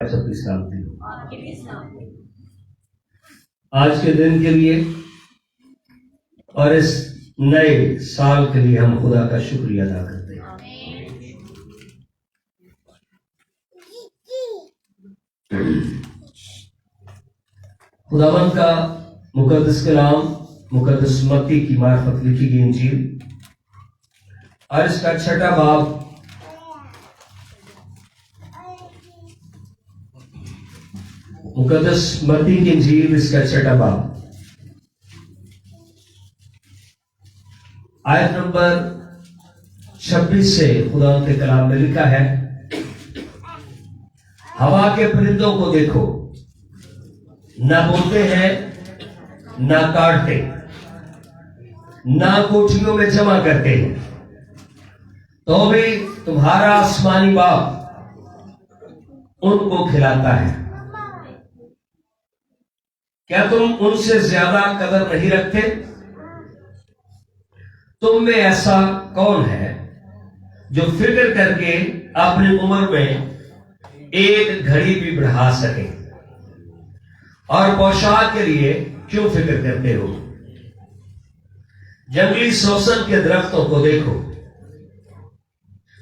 सबकी सलामती हो। आज के दिन के लिए और इस नए साल के लिए हम खुदा का शुक्रिया अदा करते हैं। खुदावंद का मुकद्दस कलाम मुकद्दस मत्ती की मार्फत लिखी गई इंजील और इसका 6वां बाब मुकद्दस मत्ती की इंजील इसका 6वां बाब आयत नंबर 26 से खुदा के कलाम में लिखा है, हवा के परिंदों को देखो, ना बोते हैं, ना काटते, ना कोठरियों में जमा करते हैं, तो भी तुम्हारा आसमानी बाप उनको खिलाता है। क्या तुम उनसे ज्यादा कदर नहीं रखते? तुम में ऐसा कौन है जो फिक्र करके अपनी उम्र में एक घड़ी भी बढ़ा सके? और पोशाक के लिए क्यों फिक्र करते हो? जंगली सोसन के दरख्तों को देखो,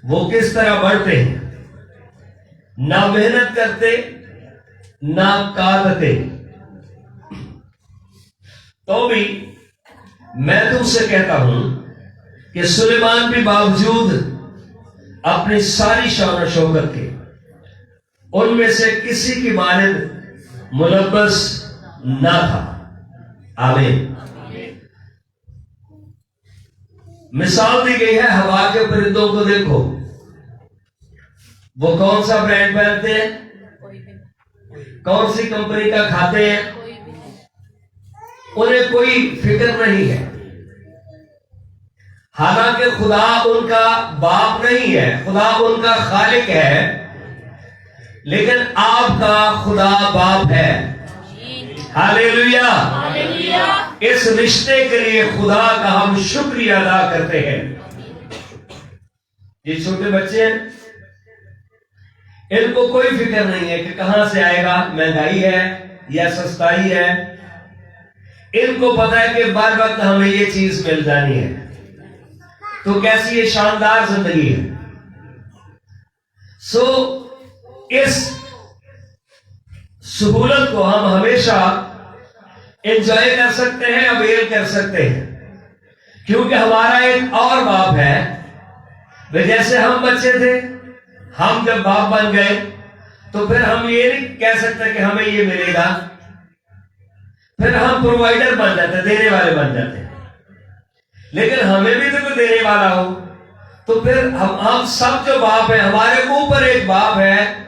वो किस तरह बढ़ते हैं, ना मेहनत करते ना काटते, तो भी मैं तुमसे कहता हूं कि सुलेमान भी बावजूद अपनी सारी शान शौकत के उनमें से किसी की मानद मुलब्बस ना था। आमीन। मिसाल दी गई है, हवा के परिंदों को देखो, वो कौन सा ब्रांड पहनते हैं, कौन सी कंपनी का खाते हैं, उन्हें कोई फिक्र नहीं है। हालांकि खुदा उनका बाप नहीं है, खुदा उनका खालिक है, लेकिन आपका खुदा बाप है। हालेलुया। इस रिश्ते के लिए खुदा का हम शुक्रिया अदा करते हैं। ये छोटे बच्चे हैं, इनको कोई फिक्र नहीं है कि कहां से आएगा, महंगाई है या सस्ताई है। इनको पता है कि बार बार हमें ये चीज मिल जानी है। तो कैसी ये शानदार जिंदगी है। सो इस सहूलत को हम हमेशा एंजॉय कर सकते हैं, अवेल कर सकते हैं, क्योंकि हमारा एक और बाप है। वे जैसे हम बच्चे थे, हम जब बाप बन गए तो फिर हम ये नहीं कह सकते कि हमें ये मिलेगा, फिर हम प्रोवाइडर बन जाते, देने वाले बन जाते। लेकिन हमें भी तो कोई देने वाला हो, तो फिर हम सब जो बाप है, हमारे ऊपर एक बाप है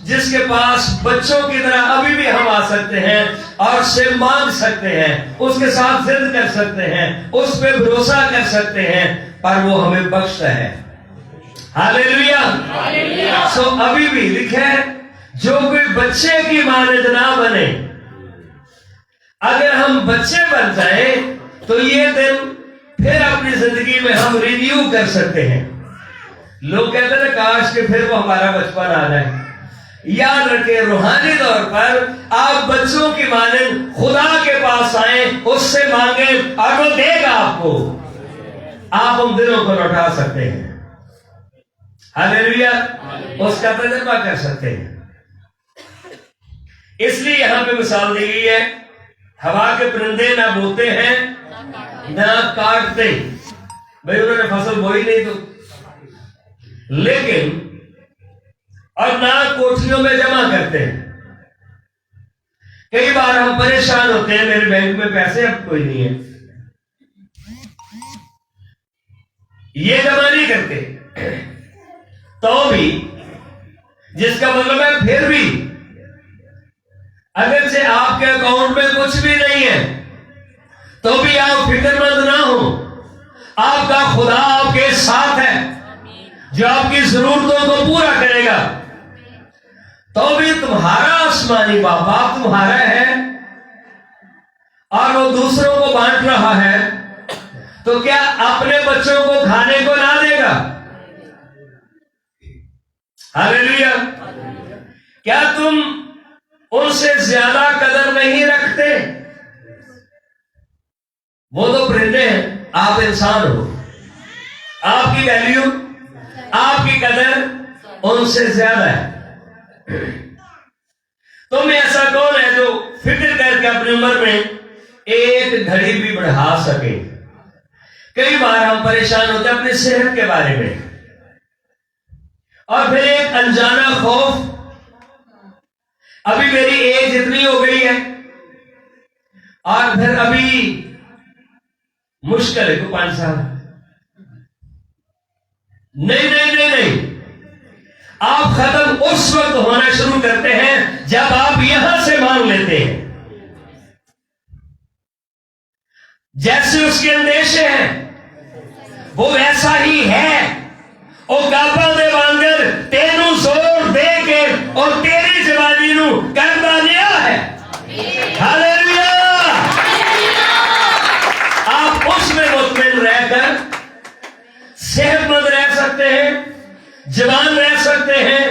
जिसके पास बच्चों की तरह अभी भी हम आ सकते हैं और उससे मांग सकते हैं, उसके साथ जिद कर सकते हैं, उस पर भरोसा कर सकते हैं, पर वो हमें बख्शता है। हालेलुया। सो अभी भी लिखा है, जो कोई बच्चे की मानद ना बने। अगर हम बच्चे बन जाए तो ये दिन फिर अपनी जिंदगी में हम रिन्यू कर सकते हैं। लोग कहते हैं काश कि फिर वो हमारा बचपन आ जाए। याद रखें, रूहानी तौर पर आप बच्चों की मानद खुदा के पास आए, उससे मांगे और वो देगा आपको। आप उन दिनों को लौटा सकते हैं। हालेलुया। उसका तजुर्बा कर सकते हैं। इसलिए यहां पे मिसाल दी गई है, हवा के परिंदे ना बोते हैं ना काटते। भाई उन्होंने फसल बोई नहीं तो, लेकिन और ना कोठरियों में जमा करते हैं। कई बार हम परेशान होते हैं, मेरे बैंक में पैसे अब कोई नहीं है, ये जमा नहीं करते, तो भी जिसका मतलब है फिर भी अगर से आपके अकाउंट में कुछ भी नहीं है तो भी आप फिक्रमंद ना हो। आपका खुदा आपके साथ है जो आपकी जरूरतों को पूरा करेगा। तो भी तुम्हारा आसमानी बाप तुम्हारा है और वो दूसरों को बांट रहा है, तो क्या अपने बच्चों को खाने को ना देगा? हालेलुया। क्या तुम उनसे ज्यादा कदर नहीं रखते? वो तो परिंदे हैं, आप इंसान हो, आपकी वैल्यू, आपकी कदर उनसे ज्यादा है। तुम ऐसा कौन है जो फिक्र करके अपनी उम्र में एक घड़ी भी बढ़ा सके? कई बार हम परेशान होते हैं अपनी सेहत के बारे में, और फिर एक अनजाना खौफ, अभी मेरी एज इतनी हो गई है और फिर अभी मुश्किल है को 5 साल। नहीं नहीं नहीं नहीं, आप खत्म उस वक्त होना शुरू करते हैं जब आप यहां से मान लेते हैं। जैसे उसके अंदेशे हैं वो वैसा ही है। ओ काबा दे वांगर तेनू जोर दे के और तेरी जवानी नू करदा लिया है। हालेलुया। आप उसमें मुतमिन रहकर सेहतमंद रह सकते हैं, जवान रह सकते हैं।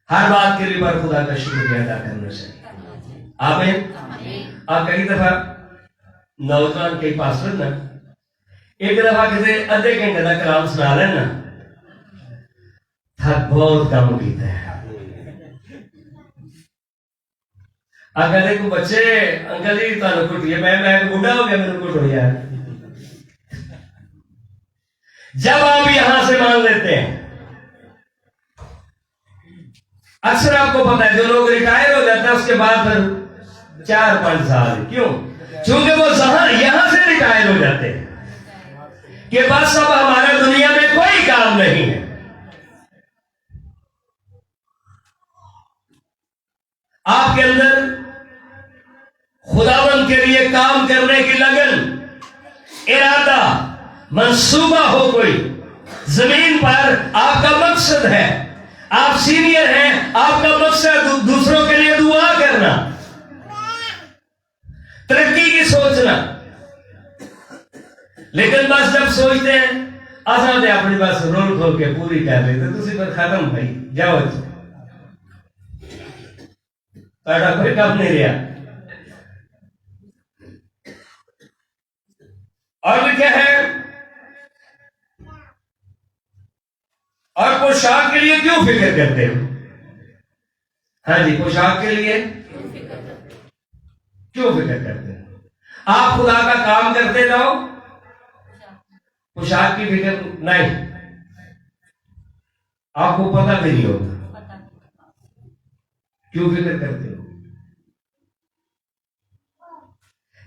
हर बात के लिए पर खुदा का शुक्रिया अदा करना चाहिए। आमीन। आप कई दफा नौजवान के पास ना एक दफा किसी अद्धे घंटे का कलाम सुना लेना, थक बहुत कम किया है। अगर देखो बच्चे अंकल जी तुम कुटिए, मैं बुढ़ा हो गया, मेरे कुट हो यार। जब आप यहां से मान लेते हैं, अक्सर आपको पता है जो लोग रिटायर हो जाते हैं उसके बाद फिर 4-5 साल, क्यों? क्योंकि वो यहां से रिटायर हो जाते हैं कि बस अब हमारा दुनिया में कोई काम नहीं है। आपके अंदर खुदावंद के लिए काम करने की लगन, इरादा, मंसूबा हो, कोई जमीन पर आपका मकसद है, आप सीनियर हैं, आपका मकसद दूसरों के लिए दुआ करना, तरक्की की सोचना। लेकिन बस जब सोचते हैं आसान है अपनी बस रोल खोल के पूरी कर लेते, तुम पर खत्म भाई जाओ, कोई काम नहीं रहा। और क्या है, और पोशाक के लिए क्यों फिक्र करते हो? हाँ जी, पोशाक के लिए क्यों फिक्र करते हो? आप खुदा का काम करते जाओ, पोशाक की फिक्र नहीं, आपको पता भी नहीं होगा क्यों फिक्र करते हो।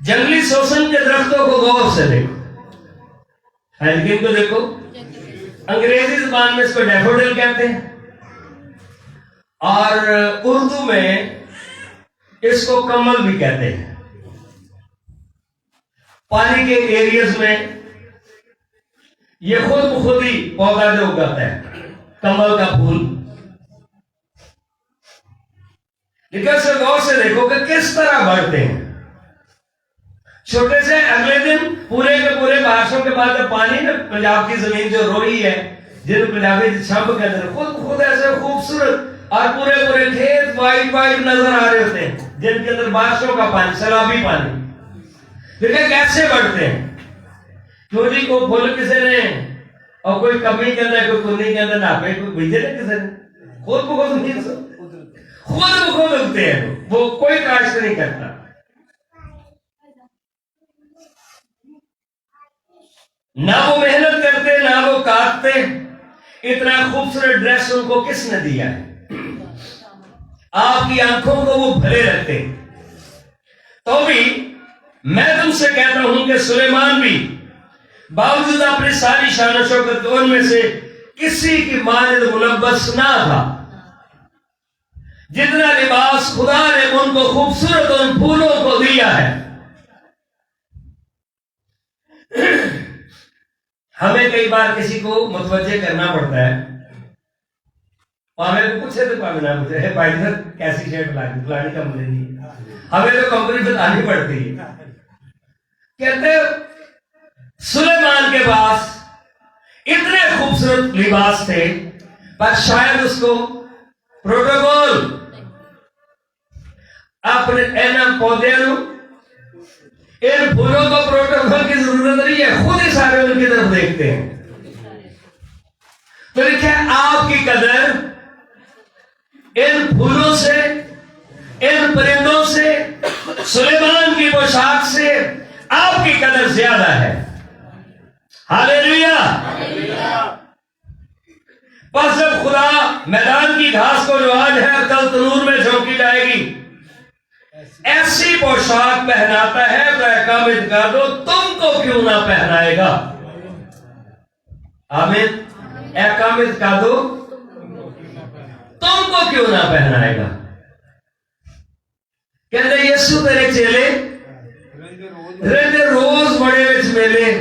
जंगली शोषण के दरख्तों को गौर से देखो, हल्किन को देखो, अंग्रेजी जुबान में इसको डैफोडिल कहते हैं और उर्दू में इसको कमल भी कहते हैं। पानी के एरियाज में ये खुद ही पौधा जो उगाता है, कमल का फूल। लेकिन से गौर से देखो कि किस तरह बढ़ते हैं। छोटे से अगले दिन पूरे के पूरे बारिशों के बाद पानी में पंजाब की जमीन जो रोई है, जिन पंजाबी छंब के अंदर खुद ऐसे खूबसूरत और पूरे पूरे खेत वाइट वाइट नजर आ रहे होते हैं, जिनके अंदर बारिशों का पानी, सैलाबी पानी। देखिए कैसे बढ़ते हैं। चोरी को फूल किसी ने और कोई कमी के अंदर, कोई कुन्नी के अंदर नापे, कोई भेजे ना किसी ने, खुद खुद उगते हैं, वो कोई काश नहीं करता। ना वो मेहनत करते, ना वो काटते। इतना खूबसूरत ड्रेस उनको किसने दिया है? आपकी आंखों को वो भरे रखते। तो भी मैं तुमसे कहता हूं कि सुलेमान भी बावजूद अपनी सारी शान शौकत उनमें से किसी की मानद मुलब्बस ना था। जितना लिबास खुदा ने उनको खूबसूरत उन फूलों को दिया है, हमें कई बार किसी को मुतवज्जे करना पड़ता है। हमें पूछे तो ना पूछे भाई सर कैसी शर्ट लानी, फलानी कंपनी की, हमें तो कंपनी बतानी पड़ती है। कहते सुलेमान के पास इतने खूबसूरत लिबास थे, पर शायद उसको प्रोटोकॉल अपने इन पौधे इन फूलों को प्रोटोकॉल की जरूरत नहीं है, खुद ही सारे उनकी तरफ देखते हैं। तो लिखा है आपकी कदर इन फूलों से, इन परिंदों से, सुलेमान की पोशाक से आपकी कदर ज्यादा है। हालेलुया। पर जब खुदा मैदान की घास को जो आज है कल तनूर में झोंकी जाएगी, ऐसी पोशाक पहनाता है तो एकामित कर दो, तुमको क्यों ना पहनाएगा। आमीन। एकामित कर दो, तुमको क्यों ना पहनाएगा। कहते यीशु तेरे चेले रहते रोज बड़े विच मेले,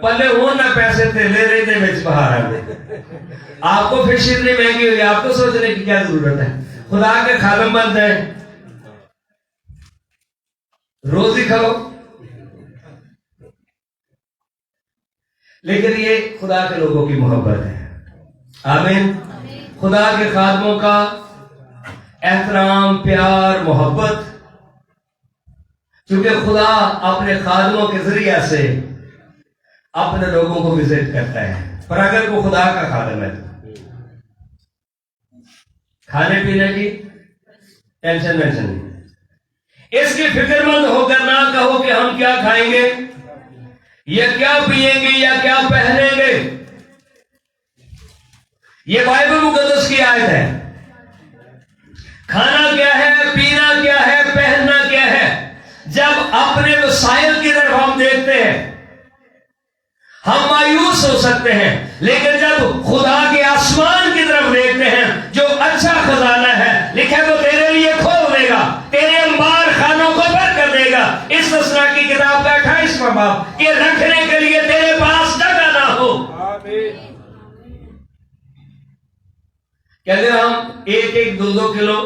पले हो ना पैसे तेले रहते विच बाहर आते। आपको फिश इतनी महंगी हुई, आपको सोचने की क्या जरूरत है। खुदा के खादम बन जाए, रोज ही खाओ। लेकिन ये खुदा के लोगों की मोहब्बत है। आमीन। खुदा के खादमों का एहतराम, प्यार, मोहब्बत, क्योंकि खुदा अपने खादमों के जरिए से अपने लोगों को विजिट करता है। पर अगर वो खुदा का खादम है तो खाने पीने की टेंशन नहीं, इसकी फिक्रमंद होकर ना कहो कि हम क्या खाएंगे या क्या पिएंगे या क्या पहनेंगे। ये बाइबल मुकद्दस की आयत है। खाना क्या है, पीना क्या है, पहनना क्या है। जब अपने वसाइल की तरफ हम देखते हैं हम मायूस हो सकते हैं, लेकिन जब खुदा के आसमान की तरफ देखते हैं जो अच्छा खजाना है, लिखा वो तेरे लिए खोल देगा, तेरे अंबार खानों को भर कर देगा। इस तस्ना की किताब का 28वां बाब, ये रखने के लिए तेरे पास जगह ना हो। कहते हम 1-1, 2-2 किलो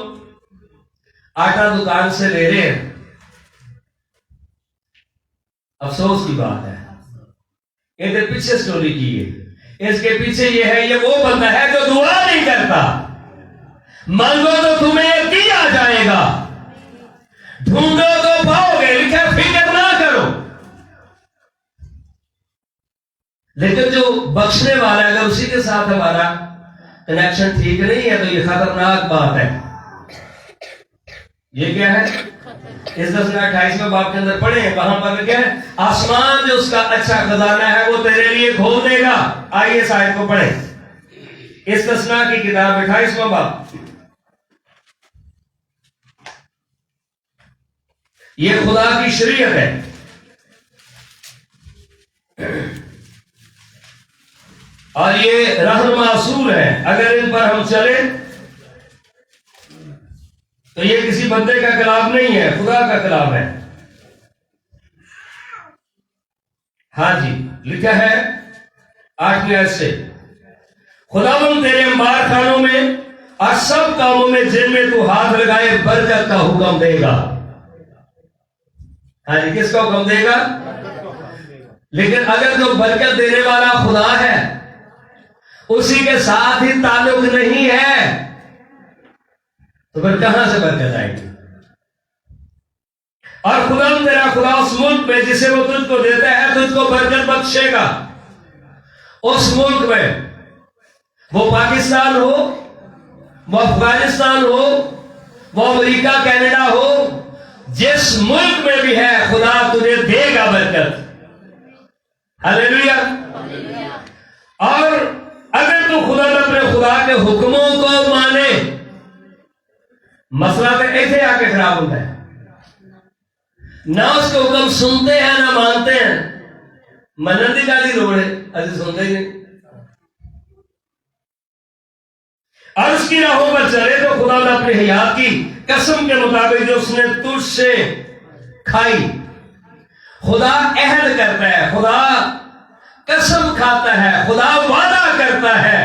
आटा दुकान से ले रहे हैं, अफसोस की बात है। इधर पीछे स्टोरी की है, इसके पीछे ये है, ये वो बंदा है जो दुआ नहीं करता। मांगो तो तुम्हें दिया जाएगा, ढूंढो तो पाओगे, लिखा फिक्र ना करो। लेकिन जो बख्शने वाला है, अगर उसी के साथ हमारा कनेक्शन ठीक नहीं है तो ये खतरनाक बात है। ये क्या है, इस 10-28वें बाब के अंदर पढ़े हैं, वहां पर क्या है, आसमान जो उसका अच्छा खजाना है वो तेरे लिए खोल देगा। आइए इस आयत को पढ़े, इस तस्ना की किताब 28वां बाब। ये खुदा की शरीयत है। और ये रहनुमा असूल है, अगर इन पर हम चले तो ये किसी बंदे का कलाम नहीं है, खुदा का कलाम है। हां जी, लिखा है 8वें आयत से, खुदावंद तेरे अंबार खानों में और सब कामों में जिनमें तू हाथ लगाए बरकत का हुक्म देगा। हाँ जी, किसका हुक्म देगा। लेकिन अगर जो बरकत देने वाला खुदा है उसी के साथ ही ताल्लुक नहीं है तो फिर कहां से बरकत आएगी। और खुदा तेरा खुदा उस मुल्क में जिसे वो तुझको देता है तुझको बरकत बख्शेगा। उस मुल्क में, वो पाकिस्तान हो, वो अफगानिस्तान हो, वो अमेरिका कनाडा हो, जिस मुल्क में भी है खुदा तुझे देगा बरकत। हालेलुया। और अगर तू खुदा अपने खुदा के हुक्मों को माने, मसला तो ऐसे आके खराब होता है, ना उसके हुक्म सुनते हैं ना मानते हैं। मनन की गाली लोड़ है, अभी सुनते ही नहीं। और उसकी राहों पर चले तो खुदा ने अपनी हयात की कसम के मुताबिक जो उसने तुझसे खाई, खुदा अहद करता है, खुदा कसम खाता है, खुदा वादा करता है।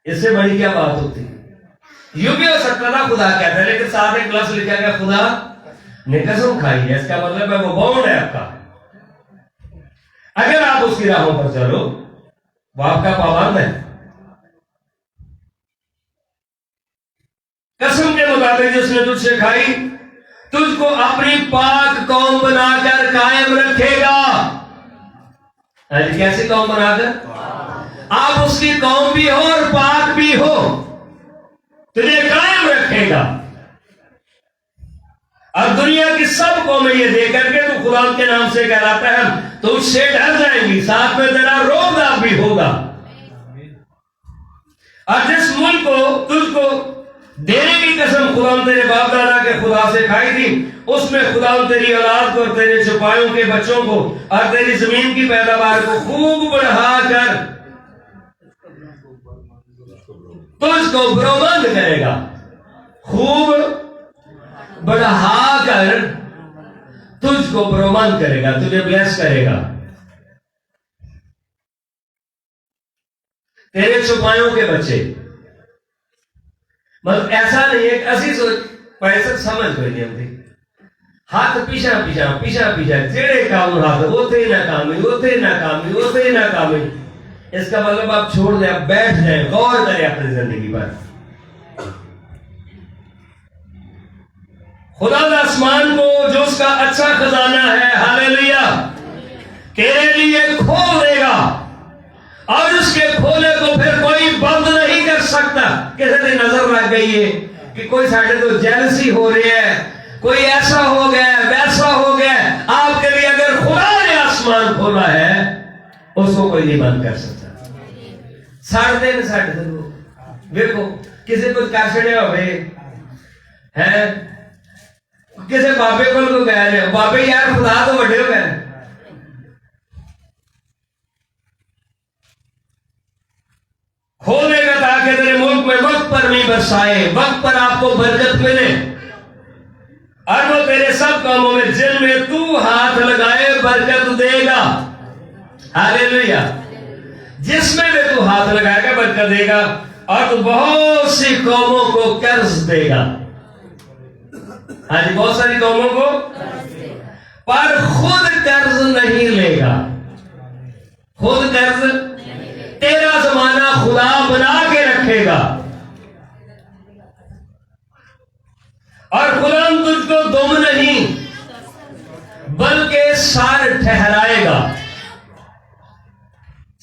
इससे बड़ी क्या बात होती है। यूं भी हो सकता था खुदा कहता है, लेकिन साथ एक लफ्ज लिखा गया खुदा ने कसम खाई है, इसका मतलब है वो बाउंड है आपका। अगर आप उसकी राहों पर चलो वो आपका पाबंद है। कसम के मुताबिक जिसने तुझसे खाई तुझको अपनी पाक कौम बनाकर कायम रखेगा। कैसी कौम बनाकर? आप उसकी कौम भी हो और पाक भी हो, तुझे कायम रखेगा। और दुनिया की सब कौमें ये देख करके तू खुदा के नाम से कहलाता है तो उससे डर जाएंगी, साथ में तेरा रोकदार भी होगा। और जिस मुल्क को तुझको देने की कसम खुदा तेरे बाप दादा के खुदा से खाई थी, उसमें खुदा तेरी औलाद को और तेरे चौपायों के बच्चों को और तेरी जमीन की पैदावार को खूब बढ़ाकर तुझको बरोमंद करेगा, खूब बढ़ाकर तुझको बरोमंद करेगा, तुझे ब्लेस करेगा। तेरे चौपायों के बच्चे, मतलब ऐसा नहीं है असी सोच पैसा समझ कोई नहीं आती, हाथ पीछा पीछा पीछा पीछा जेड़े काम हाथ उथे नाकामी उथे नाकामी उथे नाकामी। इसका मतलब आप छोड़ दे, आप बैठ जाए, गौर करें अपनी जिंदगी पर। खुदा आसमान को जो उसका अच्छा खजाना है, हालेलुया, तेरे लिए खोल देगा और उसके खोले को फिर कोई बंद नहीं कर सकता। किसी दिन नजर लग गई है कि कोई साढ़े तो जेलसी हो रही है, कोई ऐसा हो गया वैसा हो गया, आपके लिए अगर खुदा ने आसमान खोला है उसको कोई नहीं बंद कर सकता। साढ़े दिन देखो किसी को कर छड़िया हो है, किसी बाबे को कह रहे हो बाबे यार खुदा तो बड़े हो गए, खोलेगा ताकि तेरे मुल्क में वक्त पर नहीं बरसाए, वक्त पर आपको बरकत मिले और वो तेरे सब कामों में जिनमें तू हाथ लगाए बरकत देगा। हालेलुया, जिसमें भी तू हाथ लगाएगा बरकत देगा और तू बहुत सी कौमों को कर्ज देगा। हाँ जी, बहुत सारी कौमों को, पर खुद कर्ज नहीं लेगा। खुद कर्ज, तेरा जमाना खुदा बना के रखेगा और खुदा तुझको दुम नहीं बल्कि सार ठहराएगा।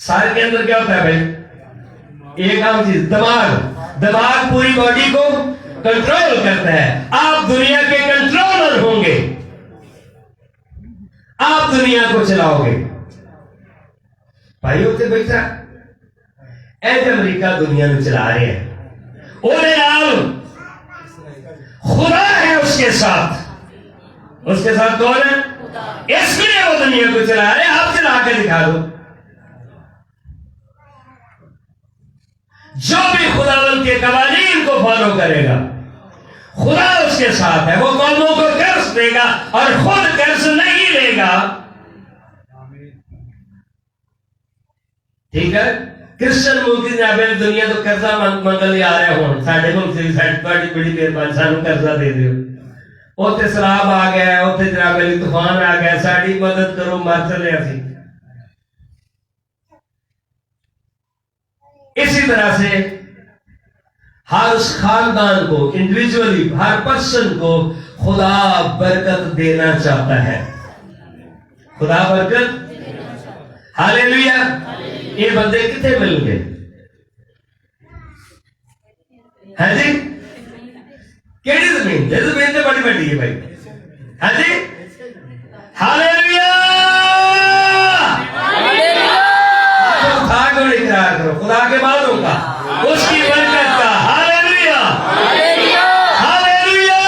सार के अंदर क्या होता है भाई? एक आम चीज, दिमाग। दिमाग पूरी बॉडी को कंट्रोल करता है। आप दुनिया के कंट्रोलर होंगे, आप दुनिया को चलाओगे। भाई उत्ते बैठा ऐसे अमेरिका दुनिया में चला रहे हैं, ओले नाल खुदा है उसके साथ। उसके साथ कौन है? इसलिए वो दुनिया को चला रहे हैं। आप चला के दिखा दो। जो भी खुदावंद के कवानीन को फॉलो करेगा, खुदा उसके साथ है। वो कौमों को कर्ज देगा और खुद कर्ज नहीं लेगा। ठीक है, क्रिश्चियन मुल्क की दुनिया तो कर्जा मंगल आ रहे हो, साढ़े मुल्क से बड़ी मेहरबानी सानू कर्जा दे दो। उत्थे सैलाब आ गया, उत्थे जनाब अली तूफान आ गया, साड़ी मदद करो, मर चले असी। इसी तरह से हर उस खानदान को, इंडिविजुअली हर पर्सन को खुदा बरकत देना चाहता है। खुदा बरकत, हालेलुया। ये बंदे कितने मिलेंगे? है जी, केड़ी जमीन? जमीन तो बड़ी बड़ी है भाई। है जी, हालेलुया। इकरार करो खुदा के बादों का, उसकी बरकत का। Hallelujah, hallelujah, hallelujah.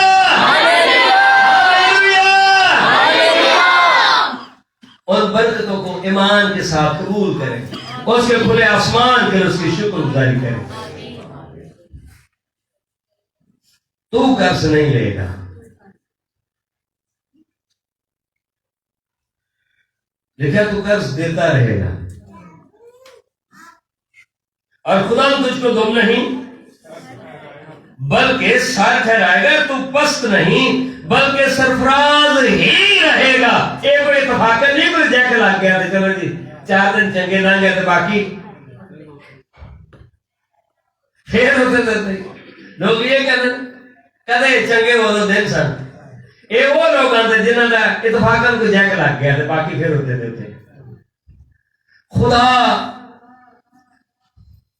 उन बरकतों को ईमान के साथ कबूल करें, उसके खुले आसमान के उसकी शुक्रगुजारी करें। तू कर्ज नहीं लेगा, लिखा तू कर्ज देता रहेगा और खुदा तुझको दुम नहीं बल्कि सार ठहराएगा। तू पस्त नहीं बल्कि सरफराज ही रहेगा। एक कोई इत्तेफाक नहीं, कोई जैक लग गया तो चलो जी 4 दिन चंगे लंघ गए तो बाकी फिर होते लोग ये कहते कदे चंगे उदों दिन सन। ये वो लोग आते जिन्हों का इतफाकन को जैक लग गया, बाकी फिर होते थे। खुदा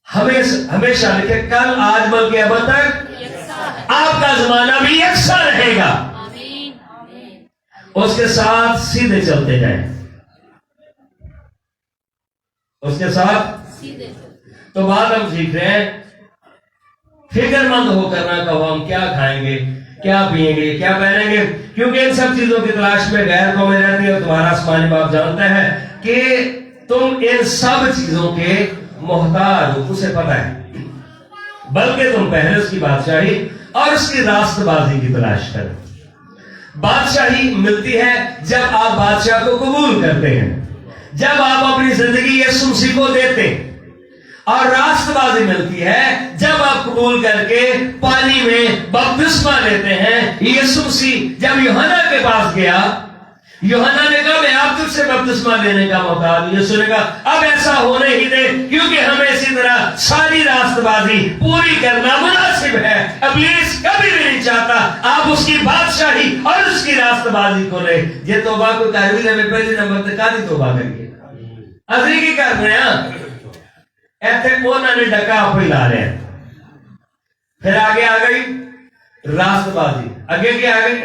हमेशा लिखे कल आज बल्कि अब तक आपका जमाना भी यकसा रहेगा। उसके साथ सीधे चलते जाएं, उसके साथ सीधे। तो बात हम सीख रहे हैं, फिक्रमंद होकर ना कहो हम क्या खाएंगे, क्या पिएंगे, क्या पहनेंगे, क्योंकि इन सब चीजों की तलाश में गैर कौमें रहती है। तुम्हारा आसमानी बाप जानता है कि तुम इन सब चीजों के मोहताज हो, उसे पता है। बल्कि तुम पहले उसकी बादशाही और उसकी रास्तबाजी की तलाश करो। बादशाही मिलती है जब आप बादशाह को कबूल करते हैं, जब आप अपनी जिंदगी यीशु मसीह को देते हैं। और रास्तबाजी मिलती है जब आप कबूल करके पानी में बपतिस्मा लेते हैं। यीशु मसीह जब यूहन्ना के पास गया, यूहन्ना ने कहा मैं आप तुझसे बपतिस्मा लेने का मौका हूं। यीशु ने कहा अब ऐसा होने ही दे, क्योंकि हमें इसी तरह सारी रास्तबाजी पूरी करना मुनासिब है। इब्लीस कभी भी नहीं चाहता आप उसकी बादशाही और उसकी रास्तबाजी को ले। ये तौबा को कर भी में पहले नंबर तक कादी तौबा करिए, असली की कर रहे हैं ऐसे उन्होंने डका आप ही ला रहे हैं। फिर आगे आ गई रास्तबाजी, आगे क्या आ गई?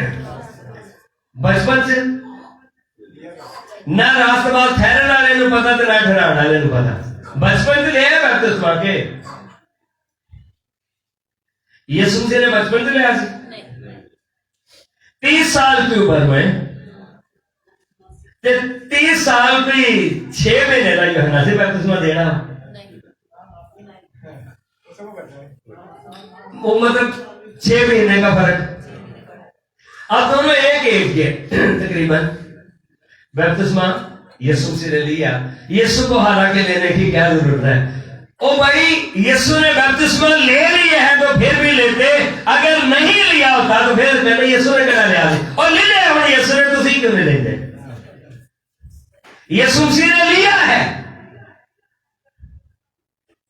बचपन से ना रास्तबाज ठहरने वाले को पता तो ना ठहराने वाले को पता। बचपन से ले बपतिस्मा के यीशु ने बचपन से लिया 30 साल की उम्र में 30 साल की 6 महीने का यूहन्ना से बपतिस्मा देना, वो मतलब 6 महीने का फर्क। अब दोनों एक एज के तकरीबन बपतिस्मा यीशु से ले लिया। यीशु को हालांकि लेने की क्या जरूरत है? ओ भाई, यीशु ने बपतिस्मा ले लिया है तो फिर भी लेते, अगर नहीं लिया होता तो फिर कहते यीशु ने कहा लिया और ले लिया हमने यीशु ने, तो क्यों नहीं लेते? यीशु ने लिया है,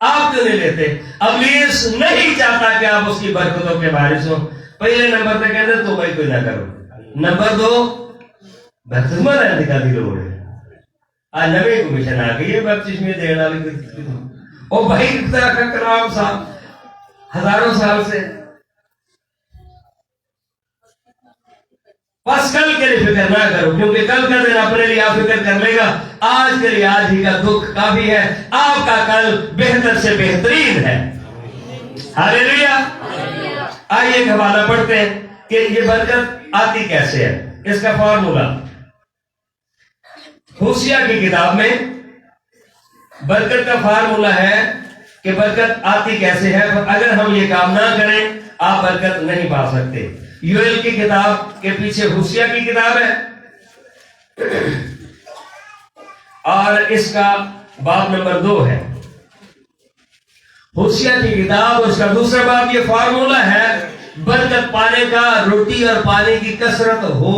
आप क्यों नहीं लेते? इब्लीस नहीं चाहता कि आप उसकी बरकतों के बारिश हो। पहले नंबर पे कहते तो भाई कोई ना करो। नंबर 2 बपतिस्मा लेने का भी लोड़ है। आज नवी कमीशन आ गई है बपतिस्मे देने वाली। ओ भाई तरह का कलाम साहब हजारों साल से, बस कल के लिए फिक्र ना करो, क्योंकि कल का दिन अपने लिए आप फिक्र कर लेगा। आज के लिए आज ही का दुख काफी है, आपका कल बेहतर से बेहतरीन है। हालेलुया। आइए एक हवाला पढ़ते हैं कि ये बरकत आती कैसे है। इसका फॉर्मूला होशिया की किताब में बरकत का फार्मूला है कि बरकत आती कैसे है। अगर हम ये काम ना करें आप बरकत नहीं पा सकते। योएल की किताब के पीछे होशिया की किताब है और इसका बाब नंबर 2 है। होशिया की किताब, उसका दूसरा बाब। ये फार्मूला है बरकत पाने का। रोटी और पानी की कसरत हो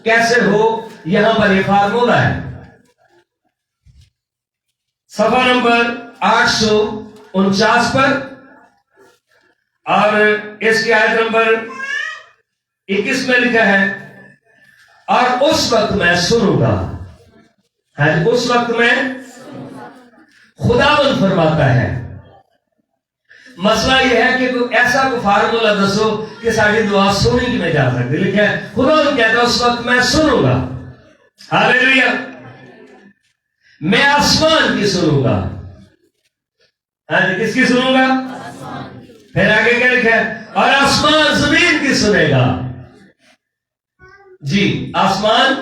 कैसे हो, यहां पर ये फार्मूला है। सफा नंबर 849 पर और इसकी आयत नंबर 21 में लिखा है, और उस वक्त मैं सुनूंगा। है उस वक्त में खुदावंद फरमाता है। मसला यह है कि कोई ऐसा को फार्मूला दसो कि सारी दुआ सुनी की में जा सकती। लिखा है खुदावंद कहता है उस वक्त मैं सुनूंगा। हालेलुया। मैं आसमान की सुनूंगा। हाँ जी, किसकी सुनूंगा? फिर आगे क्या लिखा है? और आसमान जमीन की सुनेगा। जी, आसमान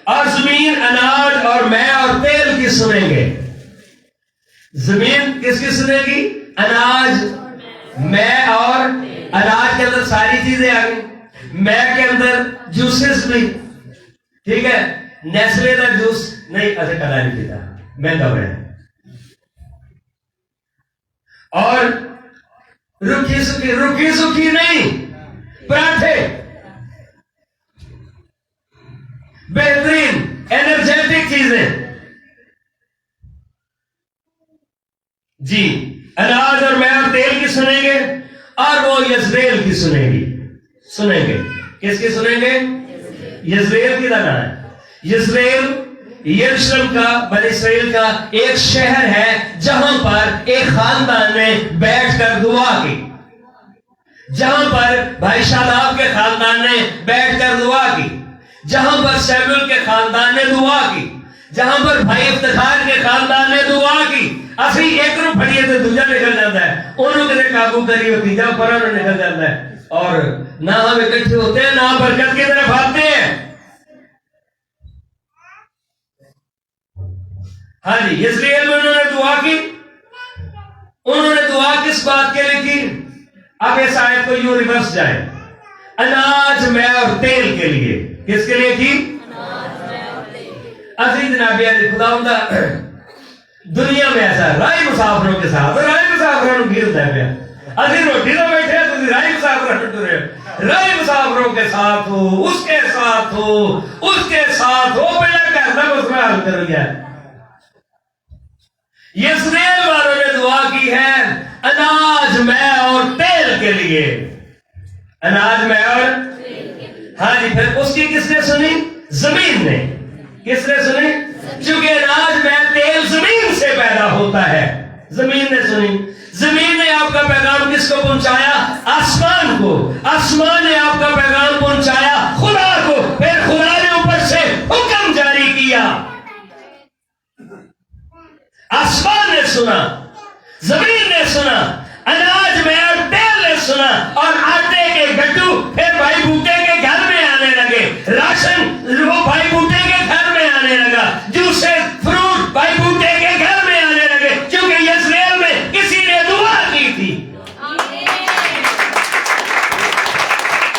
और जमीन अनाज और मैं और तेल की सुनेंगे। जमीन किसकी सुनेगी? अनाज, मैं और अनाज के अंदर सारी चीजें आ गई। मैं के अंदर जूसेस भी, ठीक है। नेस्ले का जूस नहीं, ऐसे कला नहीं पीता, मैं दब है। और रुखी सुखी नहीं, पराठे, बेहतरीन एनर्जेटिक चीजें। जी, अनाज और मैं और तेल की सुनेंगे। और वो यजरेल की सुनेंगे। किसकी सुनेंगे? यजरेल की गाना है। यजरेल यरूशलेम का, बनी इस्राएल का एक शहर है जहां पर एक खानदान ने बैठकर दुआ की, जहां पर भाई शादाब के खानदान ने बैठकर दुआ की, जहां पर शैमुएल के खानदान ने दुआ की, जहां पर भाई इफ्तिखार के खानदान ने दुआ की। असली एक रू फड़िए तो दूजा निकल जाता है, उन्होंने काबू करी होती तीजा पर निकल जाता है। और ना हम इकट्ठे होते हैं, ना बरकत की तरफ आते हैं। हाँ जी, इस्राएल में उन्होंने दुआ की। उन्होंने दुआ किस बात के लिए की? अब इस आयत को यूं रिवर्स जाए, अनाज, मैं और तेल के लिए। किसके लिए की? अजीज जनाबिया ने खुदावंदा दुनिया में ऐसा राय मुसाफिरों के साथ, राय मुसाफिरों गिरता है। अजी रोटी तो बैठे तो राय मुसाफिरों के साथ हो, उसके साथ हो, उसके साथ हो, पहले कहना मसला हल कर लिया। इस्राएल वालों ने दुआ की है अनाज, मैं और तेल के लिए। अनाज, मैं और हाँ जी। फिर उसकी किसने सुनी? जमीन ने। किसने सुनी? क्योंकि अनाज में तेल जमीन से पैदा होता है। जमीन ने सुनी। जमीन ने आपका पैगाम किसको पहुंचाया? आसमान को। आसमान ने आपका पैगाम पहुंचाया खुदा को। फिर खुदा ने ऊपर से हुक्म जारी किया। आसमान ने सुना, जमीन ने सुना, अनाज में और तेल ने सुना, और आटे के गट्टू फिर भाई बूटे के घर में आने लगे। राशन वो भाई बूटे के घर में आने लगा। जूसे फ्रूट भाई बूटे के घर में आने लगे, क्योंकि इस्राएल में किसी ने दुआ की थी।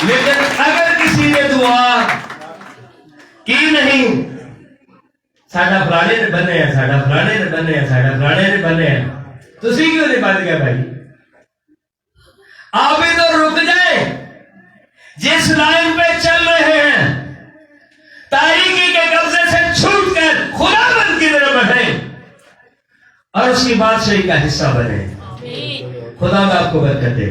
लेकिन अगर किसी ने दुआ की नहीं, साडा फलाने ने बने हैं, साडा फलाने ने बने हैं, साडा फलाने ने बने हैं, तो सी क्यों नहीं बन गया भाई? आप भी तो रुक जाए। जिस लाइन पे चल रहे हैं, तारीकी के कब्जे से छूटकर खुदावंद की तरफ बढ़े और उसकी बादशाही का हिस्सा बने। खुदा आपको बरकत दे।